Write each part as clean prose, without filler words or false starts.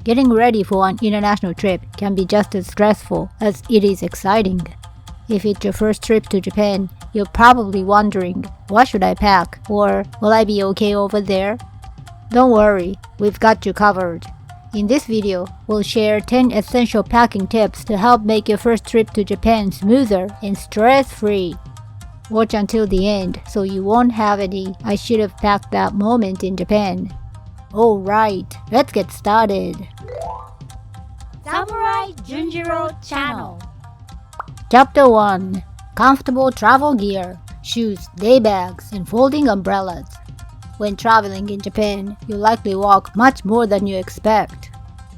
Getting ready for an international trip can be just as stressful as it is exciting. If it's your first trip to Japan, you're probably wondering, what should I pack? Or will I be okay over there? Don't worry, we've got you covered. In this video, we'll share 10 essential packing tips to help make your first trip to Japan smoother and stress-free. Watch until the end so you won't have any "I should have packed that" moment in Japan. Alright, let's get started. Samurai Junjiro Channel. Chapter 1. Comfortable travel gear, shoes, day bags, and folding umbrellas. When traveling in Japan, you'll likely walk much more than you expect.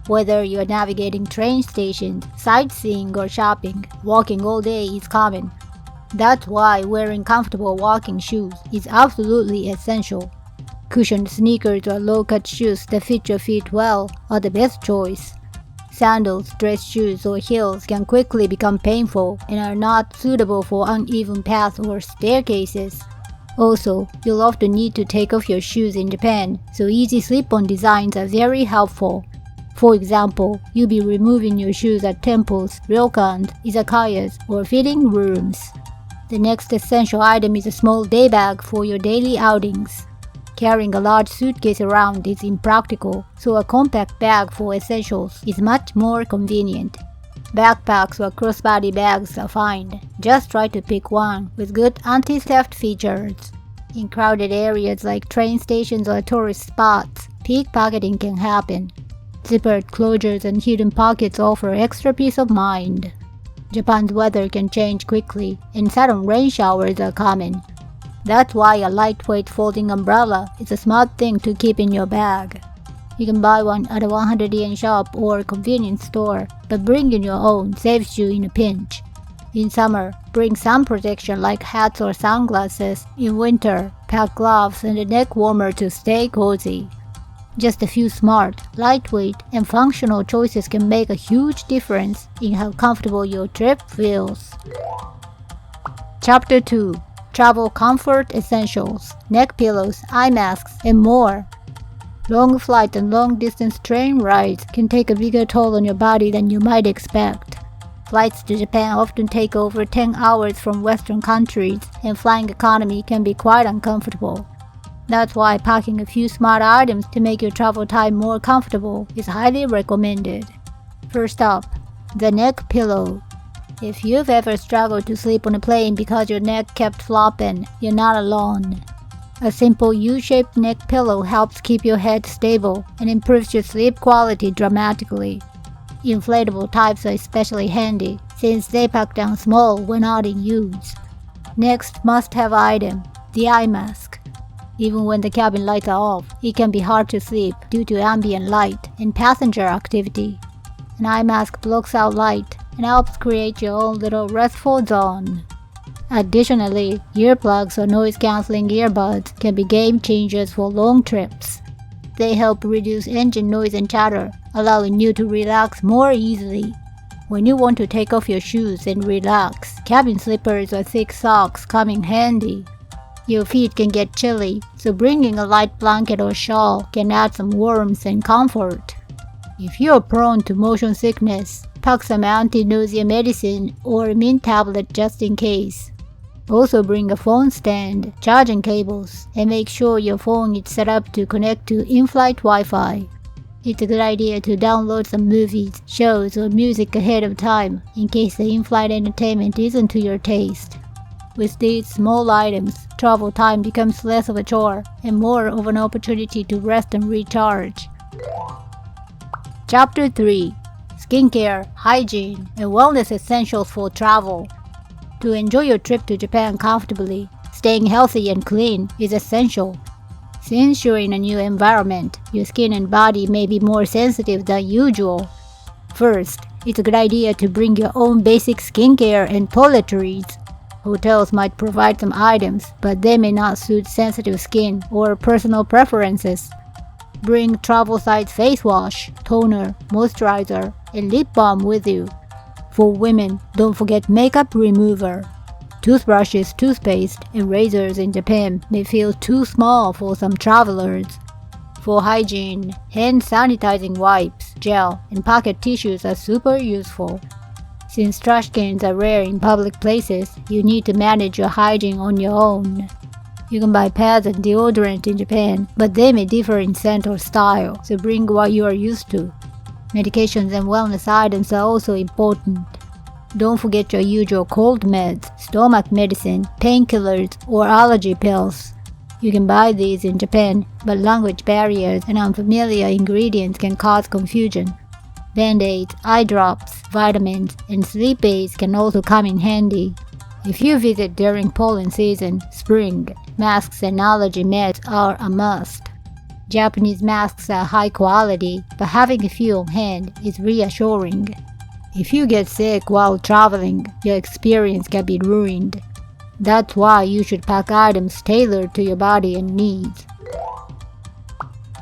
Whether you're navigating train stations, sightseeing, or shopping, walking all day is common. That's why wearing comfortable walking shoes is absolutely essential. Cushioned sneakers or low-cut shoes that fit your feet well are the best choice. Sandals, dress shoes, or heels can quickly become painful and are not suitable for uneven paths or staircases. Also, you'll often need to take off your shoes in Japan, so easy slip-on designs are very helpful. For example, you'll be removing your shoes at temples, ryokans, izakayas, or fitting rooms. The next essential item is a small day bag for your daily outings. Carrying a large suitcase around is impractical, so a compact bag for essentials is much more convenient. Backpacks or crossbody bags are fine. Just try to pick one with good anti-theft features. In crowded areas like train stations or tourist spots, pickpocketing can happen. Zippered closures and hidden pockets offer extra peace of mind. Japan's weather can change quickly, and sudden rain showers are common. That's why a lightweight folding umbrella is a smart thing to keep in your bag. You can buy one at a 100 yen shop or convenience store, but bringing your own saves you in a pinch. In summer, bring sun protection like hats or sunglasses. In winter, pack gloves and a neck warmer to stay cozy. Just a few smart, lightweight, and functional choices can make a huge difference in how comfortable your trip feels. Chapter 2. Travel Comfort Essentials, Neck Pillows, Eye Masks, and more. Long flights and long-distance train rides can take a bigger toll on your body than you might expect. Flights to Japan often take over 10 hours from Western countries, and flying economy can be quite uncomfortable. That's why packing a few smart items to make your travel time more comfortable is highly recommended. First up, the neck pillow. If you've ever struggled to sleep on a plane because your neck kept flopping, you're not alone. A simple U-shaped neck pillow helps keep your head stable and improves your sleep quality dramatically. Inflatable types are especially handy since they pack down small when not in use. Next must-have item, the eye mask. Even when the cabin lights are off, it can be hard to sleep due to ambient light and passenger activity. An eye mask blocks out light and helps create your own little restful zone. Additionally, earplugs or noise-canceling earbuds can be game changers for long trips. They help reduce engine noise and chatter, allowing you to relax more easily. When you want to take off your shoes and relax, cabin slippers or thick socks come in handy. Your feet can get chilly, so bringing a light blanket or shawl can add some warmth and comfort. If you're prone to motion sickness, pack some anti-nausea medicine or a mint tablet just in case. Also bring a phone stand, charging cables, and make sure your phone is set up to connect to in-flight Wi-Fi. It's a good idea to download some movies, shows, or music ahead of time in case the in-flight entertainment isn't to your taste. With these small items, travel time becomes less of a chore and more of an opportunity to rest and recharge. Chapter 3. Skincare, Hygiene, and Wellness Essentials for Travel. To enjoy your trip to Japan comfortably, staying healthy and clean is essential. Since you're in a new environment, your skin and body may be more sensitive than usual. First, it's a good idea to bring your own basic skincare and toiletries. Hotels might provide some items, but they may not suit sensitive skin or personal preferences. Bring travel-size face wash, toner, moisturizer, and lip balm with you. For women, don't forget makeup remover. Toothbrushes, toothpaste, and razors in Japan may feel too small for some travelers. For hygiene, hand sanitizing wipes, gel, and pocket tissues are super useful. Since trash cans are rare in public places, you need to manage your hygiene on your own. You can buy pads and deodorant in Japan, but they may differ in scent or style, so bring what you are used to. Medications and wellness items are also important. Don't forget your usual cold meds, stomach medicine, painkillers, or allergy pills. You can buy these in Japan, but language barriers and unfamiliar ingredients can cause confusion. Band-aids, eye drops, vitamins, and sleep aids can also come in handy. If you visit during pollen season, spring, masks and allergy meds are a must. Japanese masks are high quality, but having a few on hand is reassuring. If you get sick while traveling, your experience can be ruined. That's why you should pack items tailored to your body and needs.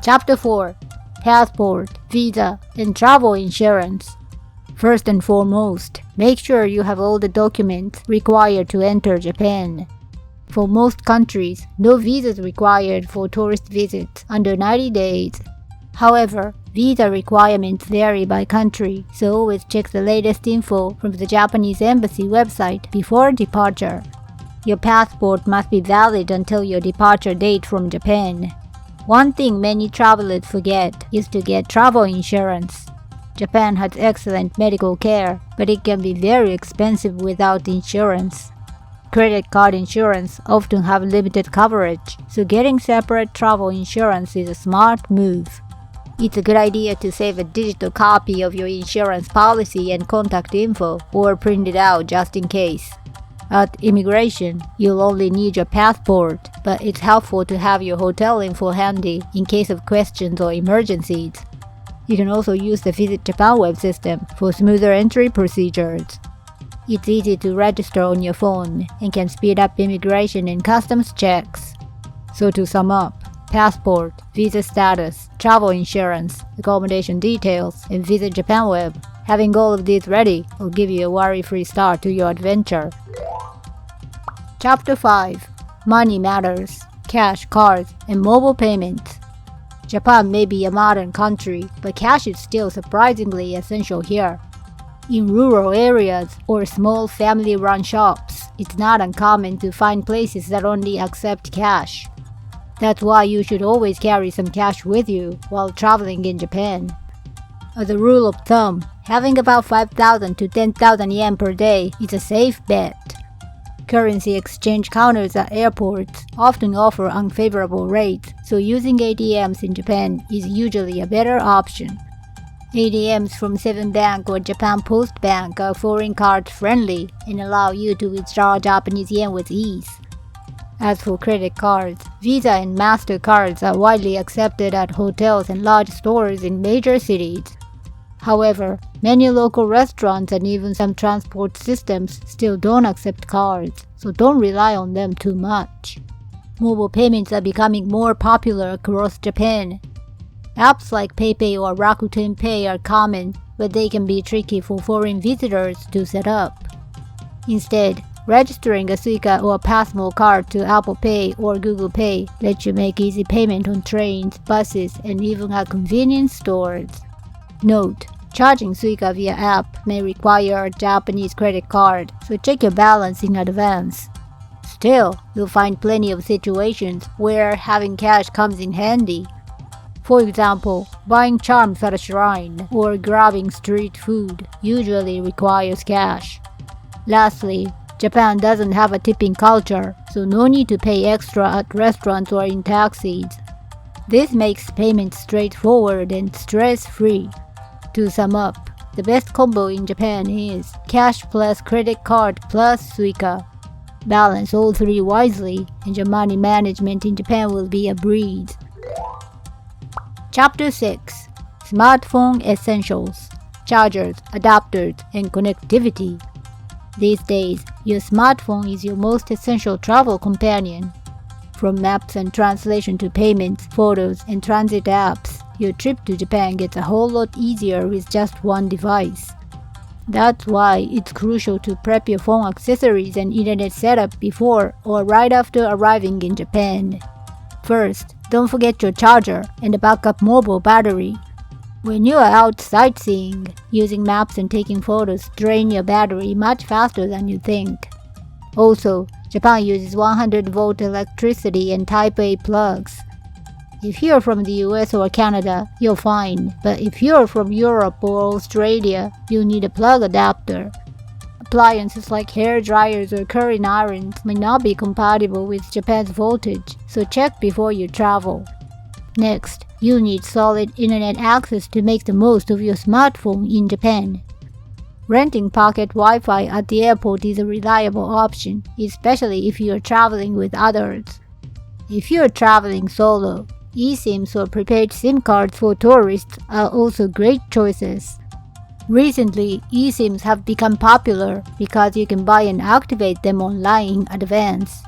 Chapter 4. Passport, visa, and travel insurance. First and foremost, make sure you have all the documents required to enter Japan. For most countries, no visa is required for tourist visits under 90 days. However, visa requirements vary by country, so always check the latest info from the Japanese embassy website before departure. Your passport must be valid until your departure date from Japan. One thing many travelers forget is to get travel insurance. Japan has excellent medical care, but it can be very expensive without insurance. Credit card insurance often have limited coverage, so getting separate travel insurance is a smart move. It's a good idea to save a digital copy of your insurance policy and contact info, or print it out just in case. At immigration, you'll only need your passport, but it's helpful to have your hotel info handy in case of questions or emergencies. You can also use the Visit Japan web system for smoother entry procedures. It's easy to register on your phone and can speed up immigration and customs checks. So to sum up, passport, visa status, travel insurance, accommodation details, and Visit Japan web. Having all of these ready will give you a worry-free start to your adventure. Chapter 5. Money matters, cash, cards, and mobile payments. Japan may be a modern country, but cash is still surprisingly essential here. In rural areas or small family-run shops, it's not uncommon to find places that only accept cash. That's why you should always carry some cash with you while traveling in Japan. As a rule of thumb, having about 5,000 to 10,000 yen per day is a safe bet. Currency exchange counters at airports often offer unfavorable rates, so using ATMs in Japan is usually a better option. ATMs from Seven Bank or Japan Post Bank are foreign card friendly and allow you to withdraw Japanese yen with ease. As for credit cards, Visa and MasterCards are widely accepted at hotels and large stores in major cities. However, many local restaurants and even some transport systems still don't accept cards, so don't rely on them too much. Mobile payments are becoming more popular across Japan. Apps like PayPay or Rakuten Pay are common, but they can be tricky for foreign visitors to set up. Instead, registering a Suica or Passmo card to Apple Pay or Google Pay lets you make easy payment on trains, buses, and even at convenience stores. Note: charging Suica via app may require a Japanese credit card, so check your balance in advance. Still, you'll find plenty of situations where having cash comes in handy. For example, buying charms at a shrine or grabbing street food usually requires cash. Lastly, Japan doesn't have a tipping culture, so no need to pay extra at restaurants or in taxis. This makes payments straightforward and stress-free. To sum up, the best combo in Japan is cash plus credit card plus Suica. Balance all three wisely, and your money management in Japan will be a breeze. Chapter 6. Smartphone Essentials: Chargers, Adapters, and Connectivity. These days, your smartphone is your most essential travel companion. From maps and translation to payments, photos, and transit apps, your trip to Japan gets a whole lot easier with just one device. That's why it's crucial to prep your phone accessories and internet setup before or right after arriving in Japan. First, Don't forget your charger and a backup mobile battery. When you are out sightseeing, using maps and taking photos drain your battery much faster than you think. Also, Japan uses 100-volt electricity and Type A plugs. If you're from the US or Canada, you're fine, but if you're from Europe or Australia, you'll need a plug adapter. Appliances like hair dryers or curling irons may not be compatible with Japan's voltage, so check before you travel. Next, you need solid internet access to make the most of your smartphone in Japan. Renting pocket Wi-Fi at the airport is a reliable option, especially if you're traveling with others. If you're traveling solo, eSIMs or prepaid SIM cards for tourists are also great choices. Recently, eSIMs have become popular because you can buy and activate them online in advance.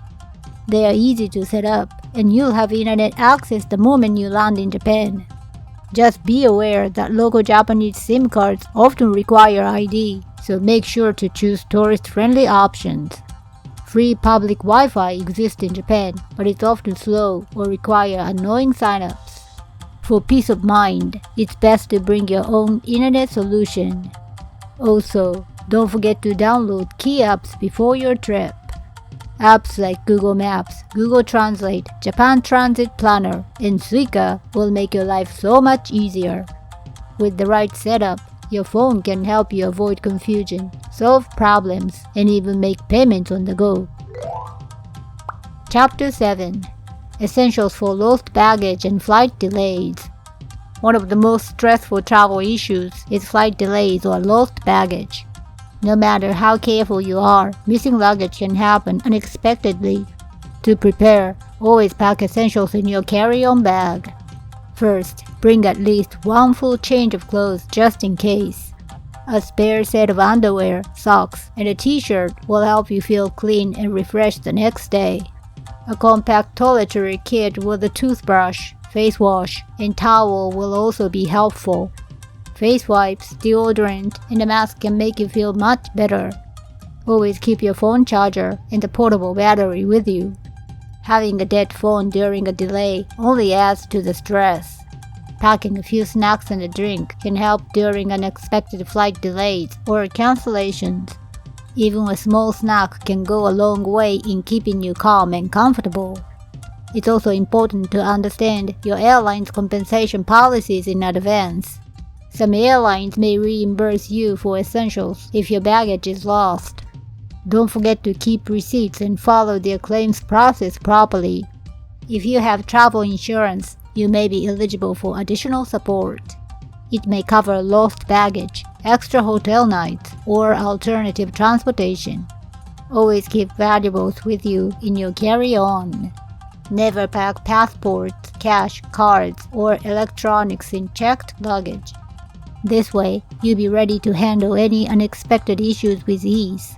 They are easy to set up, and you'll have internet access the moment you land in Japan. Just be aware that local Japanese SIM cards often require ID, so make sure to choose tourist-friendly options. Free public Wi-Fi exists in Japan, but it's often slow or require annoying signups. For peace of mind, it's best to bring your own internet solution. Also, don't forget to download key apps before your trip. Apps like Google Maps, Google Translate, Japan Transit Planner, and Suica will make your life so much easier. With the right setup, your phone can help you avoid confusion, solve problems, and even make payments on the go. Chapter 7. Essentials for lost baggage and flight delays. One of the most stressful travel issues is flight delays or lost baggage. No matter how careful you are, missing luggage can happen unexpectedly. To prepare, always pack essentials in your carry-on bag. First, bring at least one full change of clothes just in case. A spare set of underwear, socks, and a t-shirt will help you feel clean and refreshed the next day. A compact toiletry kit with a toothbrush, face wash, and towel will also be helpful. Face wipes, deodorant, and a mask can make you feel much better. Always keep your phone charger and a portable battery with you. Having a dead phone during a delay only adds to the stress. Packing a few snacks and a drink can help during unexpected flight delays or cancellations. Even a small snack can go a long way in keeping you calm and comfortable. It's also important to understand your airline's compensation policies in advance. Some airlines may reimburse you for essentials if your baggage is lost. Don't forget to keep receipts and follow their claims process properly. If you have travel insurance, you may be eligible for additional support. It may cover lost baggage, extra hotel nights, or alternative transportation. Always keep valuables with you in your carry-on. Never pack passports, cash, cards, or electronics in checked luggage. This way, you'll be ready to handle any unexpected issues with ease.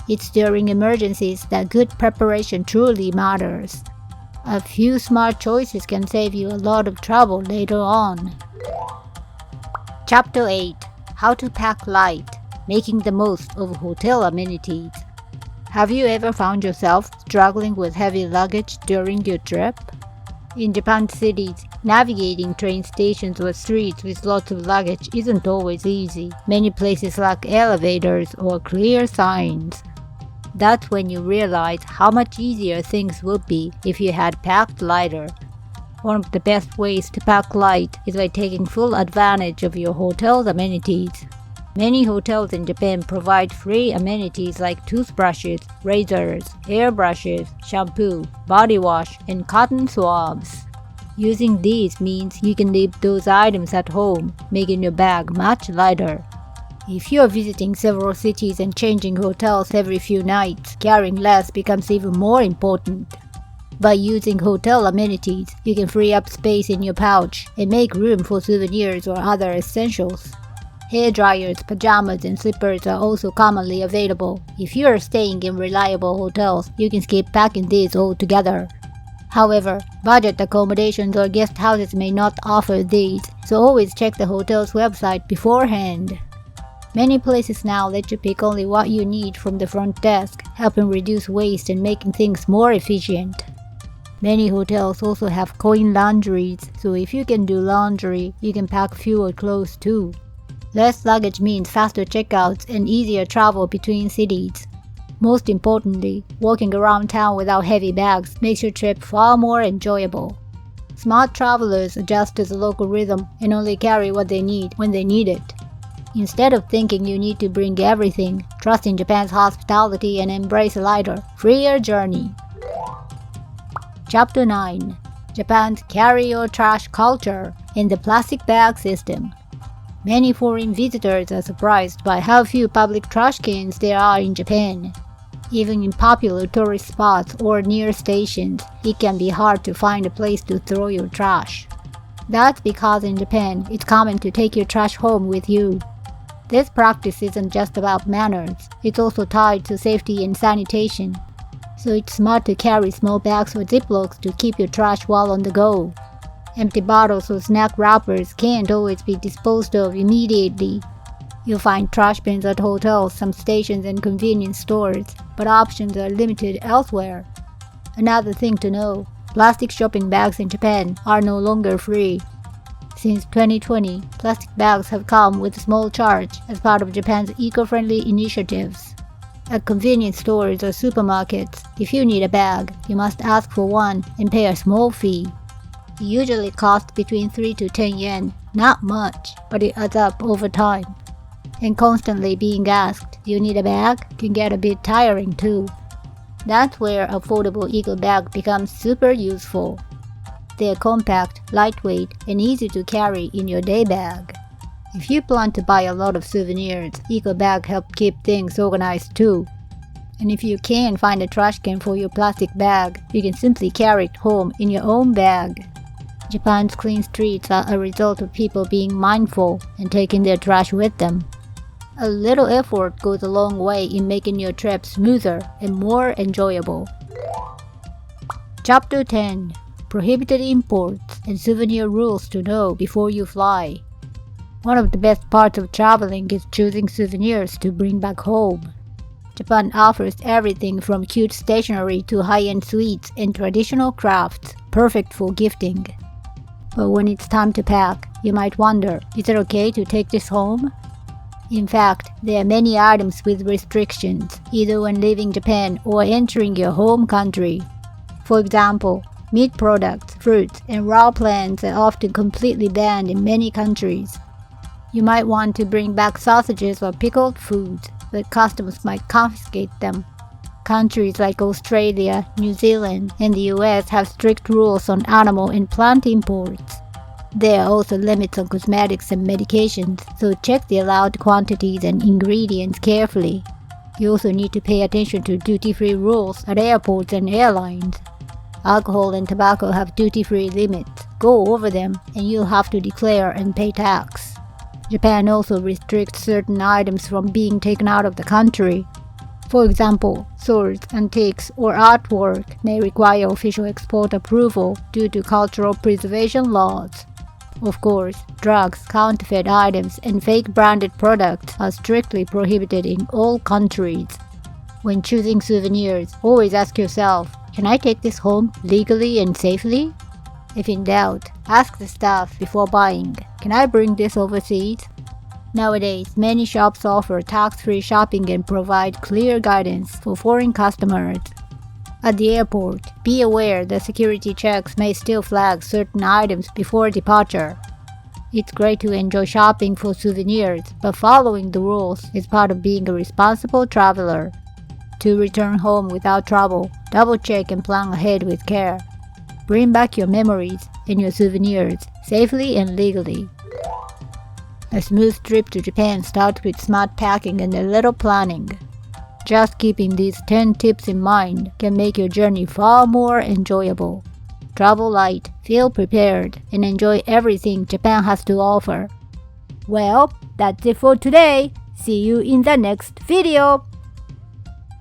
It's during emergencies that good preparation truly matters. A few smart choices can save you a lot of trouble later on. Chapter 8. How to pack light, making the most of hotel amenities. Have you ever found yourself struggling with heavy luggage during your trip? In Japan cities, navigating train stations or streets with lots of luggage isn't always easy. Many places lack elevators or clear signs. That's when you realize how much easier things would be if you had packed lighter. One of the best ways to pack light is by taking full advantage of your hotel's amenities. Many hotels in Japan provide free amenities like toothbrushes, razors, hairbrushes, shampoo, body wash, and cotton swabs. Using these means you can leave those items at home, making your bag much lighter. If you're visiting several cities and changing hotels every few nights, carrying less becomes even more important. By using hotel amenities, you can free up space in your pouch and make room for souvenirs or other essentials. Hair dryers, pajamas, and slippers are also commonly available. If you are staying in reliable hotels, you can skip packing these altogether. However, budget accommodations or guest houses may not offer these, so always check the hotel's website beforehand. Many places now let you pick only what you need from the front desk, helping reduce waste and making things more efficient. Many hotels also have coin laundries, so if you can do laundry, you can pack fewer clothes too. Less luggage means faster checkouts and easier travel between cities. Most importantly, walking around town without heavy bags makes your trip far more enjoyable. Smart travelers adjust to the local rhythm and only carry what they need when they need it. Instead of thinking you need to bring everything, trust in Japan's hospitality and embrace a lighter, freer journey. Chapter 9. Japan's carry-your-trash culture and the plastic bag system. Many foreign visitors are surprised by how few public trash cans there are in Japan. Even in popular tourist spots or near stations, it can be hard to find a place to throw your trash. That's because in Japan, it's common to take your trash home with you. This practice isn't just about manners, it's also tied to safety and sanitation. So it's smart to carry small bags or Ziplocs to keep your trash while on the go. Empty bottles or snack wrappers can't always be disposed of immediately. You'll find trash bins at hotels, some stations and convenience stores, but options are limited elsewhere. Another thing to know, plastic shopping bags in Japan are no longer free. Since 2020, plastic bags have come with a small charge as part of Japan's eco-friendly initiatives. At convenience stores or supermarkets, if you need a bag, you must ask for one and pay a small fee. It usually costs between 3 to 10 yen, not much, but it adds up over time. And constantly being asked, "Do you need a bag?" can get a bit tiring too. That's where affordable eco bag becomes super useful. They're compact, lightweight, and easy to carry in your day bag. If you plan to buy a lot of souvenirs, eco bag help keep things organized too. And if you can't find a trash can for your plastic bag, you can simply carry it home in your own bag. Japan's clean streets are a result of people being mindful and taking their trash with them. A little effort goes a long way in making your trip smoother and more enjoyable. Chapter 10. Prohibited imports and souvenir rules to know before you fly. One of the best parts of traveling is choosing souvenirs to bring back home. Japan offers everything from cute stationery to high-end sweets and traditional crafts, perfect for gifting. But when it's time to pack, you might wonder, is it okay to take this home? In fact, there are many items with restrictions, either when leaving Japan or entering your home country. For example, meat products, fruits, and raw plants are often completely banned in many countries. You might want to bring back sausages or pickled foods, but customs might confiscate them. Countries like Australia, New Zealand, and the US have strict rules on animal and plant imports. There are also limits on cosmetics and medications, so check the allowed quantities and ingredients carefully. You also need to pay attention to duty-free rules at airports and airlines. Alcohol and tobacco have duty-free limits. Go over them, and you'll have to declare and pay tax. Japan also restricts certain items from being taken out of the country. For example, swords, antiques, or artwork may require official export approval due to cultural preservation laws. Of course, drugs, counterfeit items, and fake branded products are strictly prohibited in all countries. When choosing souvenirs, always ask yourself, can I take this home legally and safely? If in doubt, ask the staff before buying, can I bring this overseas? Nowadays, many shops offer tax-free shopping and provide clear guidance for foreign customers. At the airport, be aware that security checks may still flag certain items before departure. It's great to enjoy shopping for souvenirs, but following the rules is part of being a responsible traveler. To return home without trouble, double-check and plan ahead with care. Bring back your memories and your souvenirs safely and legally. A smooth trip to Japan starts with smart packing and a little planning. Just keeping these 10 tips in mind can make your journey far more enjoyable. Travel light, feel prepared, and enjoy everything Japan has to offer. Well, that's it for today. See you in the next video.